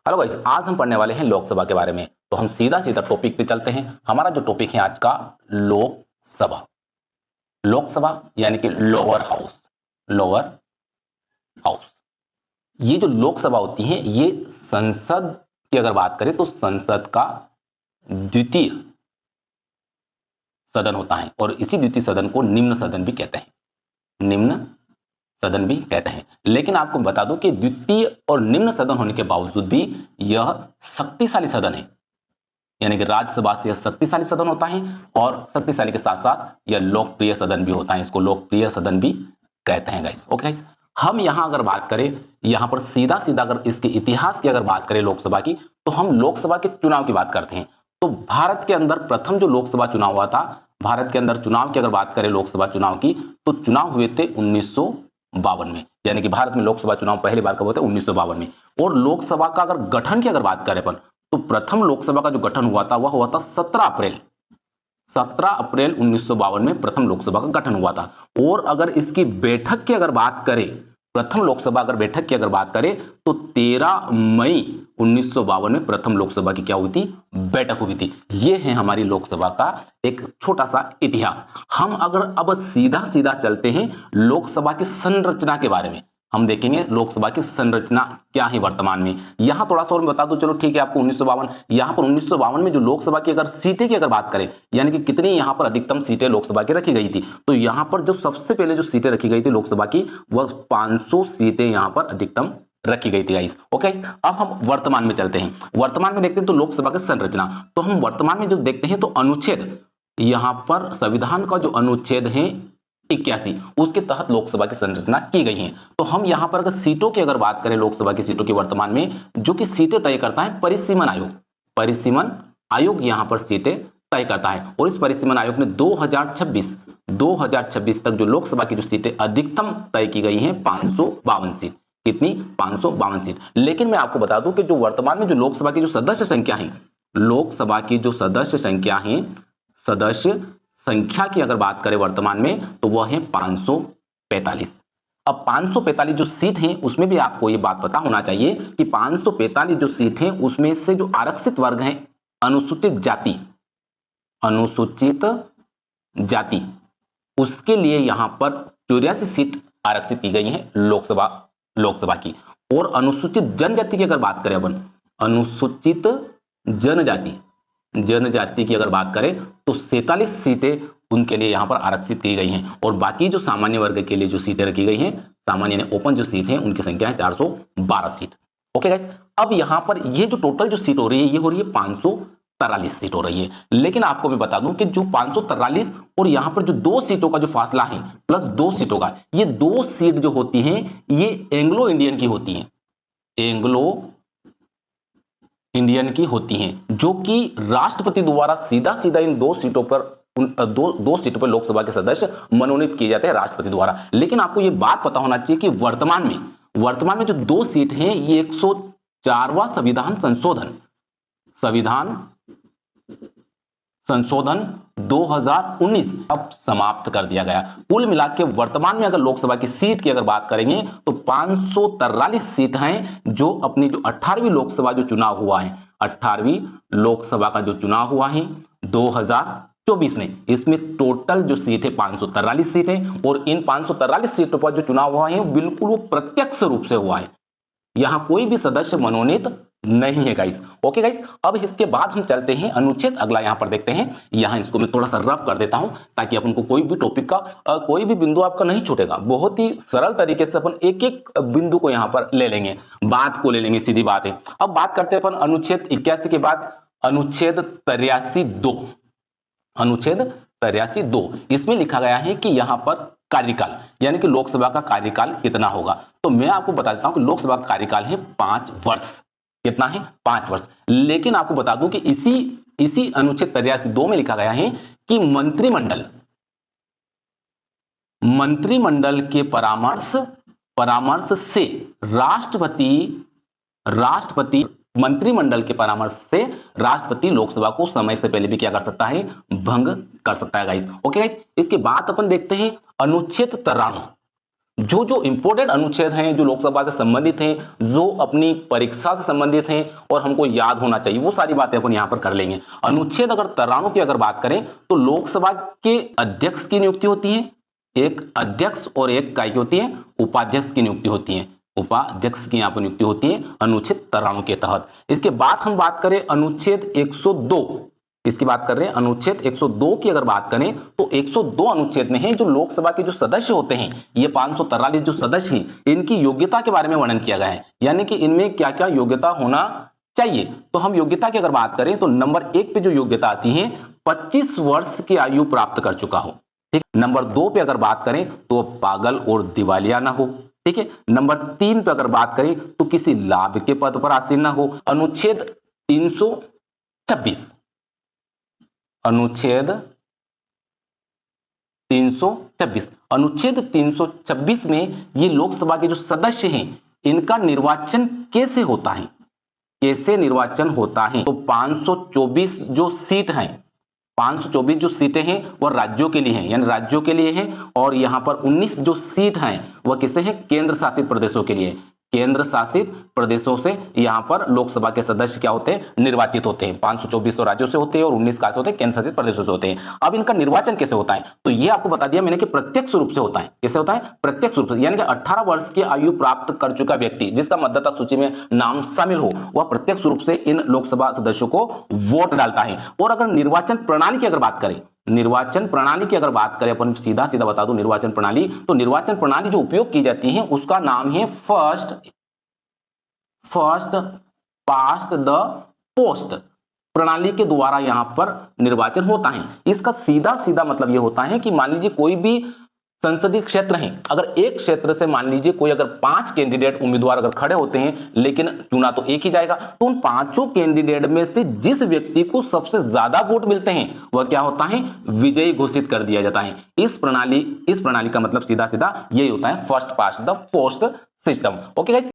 Hello guys, आज हम पढ़ने वाले हैं लोकसभा के बारे में। तो हम सीधा सीधा टॉपिक पे चलते हैं। हमारा जो टॉपिक है आज का लोकसभा। लोकसभा यानी कि लोअर हाउस। लोअर हाउस, ये जो लोकसभा होती है ये संसद की अगर बात करें तो संसद का द्वितीय सदन होता है और इसी द्वितीय सदन को निम्न सदन भी कहते हैं। निम्न सदन भी कहते हैं। लेकिन आपको बता दूं कि द्वितीय और निम्न सदन होने के बावजूद भी यह शक्तिशाली सदन है, यानी कि राज्यसभा से यह शक्तिशाली सदन होता है और शक्तिशाली के साथ साथ यह लोकप्रिय सदन भी होता है। इसको लोकप्रिय सदन भी कहते हैं गाइस। ओके गाइस, हम यहां अगर बात करें, यहां पर सीधा सीधा अगर इसके इतिहास की अगर बात करें लोकसभा की, तो हम लोकसभा के चुनाव की बात करते हैं। तो भारत के अंदर प्रथम जो लोकसभा चुनाव हुआ था, भारत के अंदर चुनाव की अगर बात करें लोकसभा चुनाव की, तो चुनाव हुए थे 1952 में। यानी कि भारत में लोकसभा चुनाव पहली बार कब हुए थे? 1952 में। और लोकसभा का अगर गठन की अगर बात करें अपन, तो प्रथम लोकसभा का जो गठन हुआ था वह हुआ था 17 अप्रैल 1952 में प्रथम लोकसभा का गठन हुआ था। और अगर इसकी बैठक की अगर बात करें, प्रथम लोकसभा अगर बैठक की अगर बात करें, तो 13 मई 1952 में प्रथम लोकसभा की क्या हुई थी? बैठक हुई थी। यह है हमारी लोकसभा का एक छोटा सा इतिहास। हम अगर अब सीधा सीधा चलते हैं लोकसभा की संरचना के बारे में, हम देखेंगे लोकसभा की संरचना क्या है वर्तमान में। यहां थोड़ा सा और बता दूं, चलो ठीक है आपको 1952, यहां पर 1952 में जो लोकसभा की अगर सीटें की अगर बात करें, यानी कि कितनी यहां पर अधिकतम सीटें लोकसभा की रखी गई थी, तो यहां पर जो सबसे पहले जो सीटें रखी गई थी लोकसभा की, वह 500 सीटें यहां पर अधिकतम रखी गई थी गाइस। ओके गाइस, अब हम वर्तमान में चलते हैं। वर्तमान में देखते हैं तो लोकसभा की संरचना, तो हम वर्तमान में जो देखते हैं तो अनुच्छेद, यहां पर संविधान का जो अनुच्छेद है 81, उसके तहत लोकसभा की संरचना की गई है। तो हम यहां पर अगर सीटों की अगर बात करें, लोकसभा की सीटों की वर्तमान में जो कि सीटें तय करता है परिसीमन आयोग। परिसीमन आयोग यहां पर सीटें तय करता है और इस परिसीमन आयोग ने 2026 तक जो लोकसभा की जो सीटें अधिकतम तय की गई हैं 552 सीट। कितनी? 552 सीट। लेकिन मैं आपको बता दूं कि जो वर्तमान में जो लोकसभा की जो सदस्य संख्या है, लोकसभा की जो सदस्य संख्या है, सदस्य संख्या की अगर बात करें वर्तमान में, तो वह है 545। अब 545 जो सीट हैं उसमें भी आपको ये बात पता होना चाहिए कि 545 जो सीट हैं उसमें से जो आरक्षित वर्ग हैं, अनुसूचित जाति, उसके लिए यहां पर 84 सीट आरक्षित की गई हैं लोकसभा की। और अनुसूचित जनजाति की अगर बात करें अपन, अनुसूचित जनजाति की अगर बात करें तो 47 सीटें उनके लिए यहां पर आरक्षित की गई हैं। और बाकी जो सामान्य वर्ग के लिए जो सीटें रखी गई हैं, सामान्य यानी ओपन जो सीट हैं, उनकी संख्या है 412 सीट। ओके गाइस, अब यहां पर ये जो टोटल जो सीट हो रही है, ये हो रही है 543 सीट हो रही है। लेकिन आपको मैं बता दूं कि जो 543 और यहां पर जो 2 सीटों का जो फासला है प्लस 2 सीटों का, ये 2 सीट जो होती हैं ये एंग्लो इंडियन की होती हैं, एंग्लो इंडियन की होती हैं, जो कि राष्ट्रपति द्वारा सीधा सीधा इन 2 सीटों पर दो सीटों पर लोकसभा के सदस्य मनोनीत किए जाते हैं राष्ट्रपति द्वारा। लेकिन आपको यह बात पता होना चाहिए कि वर्तमान में जो 2 सीट हैं ये 104वां संशोधन 2019 अब समाप्त कर दिया गया। कुल मिलाकर वर्तमान में अगर लोकसभा की सीट की अगर बात करेंगे तो 543 सीट हैं, जो अपनी जो 18वीं लोकसभा जो चुनाव हुआ है, 18वीं लोकसभा का जो चुनाव हुआ है 2024 में, इसमें टोटल जो सीट है 543 सीट है। और इन 543 सीटों पर जो चुनाव हुआ है बिल्कुल वो प्रत्यक्ष रूप से हुआ है, यहां कोई भी सदस्य मनोनीत नहीं है गाइस। ओके गाइस, अब इसके बाद हम चलते हैं अनुच्छेद, अगला यहां पर देखते हैं। यहां इसको मैं थोड़ा सा रफ कर देता हूं ताकि अपन को कोई भी टॉपिक का कोई भी बिंदु आपका नहीं छूटेगा। बहुत ही सरल तरीके से अपन एक एक बिंदु को यहां पर ले लेंगे, बात को ले लेंगे, सीधी बात है। अब बात करते हैं अपन अनुच्छेद 81 के बाद अनुच्छेद 83(2). अनुच्छेद 83(2), इसमें लिखा गया है कि यहां पर कार्यकाल, यानी कि लोकसभा का कार्यकाल कितना होगा। तो मैं आपको बता देता हूं कि लोकसभा का कार्यकाल है 5 वर्ष। कितना है? 5 वर्ष। लेकिन आपको बता दूं कि इसी अनुच्छेद 83(2) में लिखा गया है कि मंत्रिमंडल के परामर्श से मंत्रिमंडल के परामर्श से राष्ट्रपति लोकसभा को समय से पहले भी क्या कर सकता है? भंग कर सकता है गाइस। ओके गाइस, इसके बाद अपन देखते हैं अनुच्छेद 93, जो जो इंपॉर्टेंट अनुच्छेद हैं, जो लोकसभा से संबंधित हैं, जो अपनी परीक्षा से संबंधित हैं और हमको याद होना चाहिए, वो सारी बातें अपन यहां पर कर लेंगे। अनुच्छेद अगर 93 की अगर बात करें तो लोकसभा के अध्यक्ष की नियुक्ति होती है, एक अध्यक्ष और एक काय की होती है, उपाध्यक्ष की नियुक्ति होती है, उपाध्यक्ष की यहां पर नियुक्ति होती है अनुच्छेद 93 के तहत। इसके बाद हम बात करें अनुच्छेद 102, इसकी बात कर रहे हैं अनुच्छेद 102 की अगर बात करें तो 102 अनुच्छेद में है जो लोकसभा के जो सदस्य होते हैं, ये 543 जो सदस्य हैं, इनकी योग्यता के बारे में वर्णन किया गया है, यानी कि इनमें क्या क्या योग्यता होना चाहिए। तो हम योग्यता की अगर बात करें तो नंबर 1 पे जो योग्यता आती है 25 वर्ष की आयु प्राप्त कर चुका हो, ठीक। नंबर 2 पे अगर बात करें तो पागल और दिवालिया ना हो, ठीक है। नंबर 3 पे अगर बात करें तो किसी लाभ के पद पर आसीन ना हो। अनुच्छेद 326, अनुच्छेद 326, अनुच्छेद 326 में ये लोकसभा के जो सदस्य हैं इनका निर्वाचन कैसे होता है, कैसे निर्वाचन होता है। तो 524 जो सीट हैं, 524 जो सीटें हैं वह राज्यों के लिए हैं, यानी राज्यों के लिए हैं, और यहां पर 19 जो सीट हैं वह किसे हैं, केंद्र शासित प्रदेशों के लिए। केंद्र शासित प्रदेशों से यहां पर लोकसभा के सदस्य क्या होते हैं, निर्वाचित होते हैं। 524 तो राज्यों से होते हैं और 19 कहां से होते हैं, केंद्र शासित प्रदेशों से होते हैं। अब इनका निर्वाचन कैसे होता है, तो ये आपको बता दिया मैंने कि प्रत्यक्ष रूप से होता है। कैसे होता है, प्रत्यक्ष रूप से, यानी कि 18 वर्ष की आयु प्राप्त कर चुका व्यक्ति जिसका मतदाता सूची में नाम शामिल हो वह प्रत्यक्ष रूप से इन लोकसभा सदस्यों को वोट डालता है। और अगर निर्वाचन प्रणाली की अगर बात करें, निर्वाचन प्रणाली की अगर बात करें, अपन सीधा सीधा बता दूं निर्वाचन प्रणाली, तो निर्वाचन प्रणाली जो उपयोग की जाती है उसका नाम है फर्स्ट पास्ट द पोस्ट प्रणाली के द्वारा यहां पर निर्वाचन होता है। इसका सीधा सीधा मतलब यह होता है कि मान लीजिए कोई भी संसदीय क्षेत्र है, अगर एक क्षेत्र से मान लीजिए कोई अगर 5 कैंडिडेट उम्मीदवार अगर खड़े होते हैं लेकिन चुना तो एक ही जाएगा, तो उन 5 कैंडिडेट में से जिस व्यक्ति को सबसे ज्यादा वोट मिलते हैं वह क्या होता है, विजयी घोषित कर दिया जाता है। इस प्रणाली का मतलब सीधा सीधा यही होता है, first past the post system. Okay guys.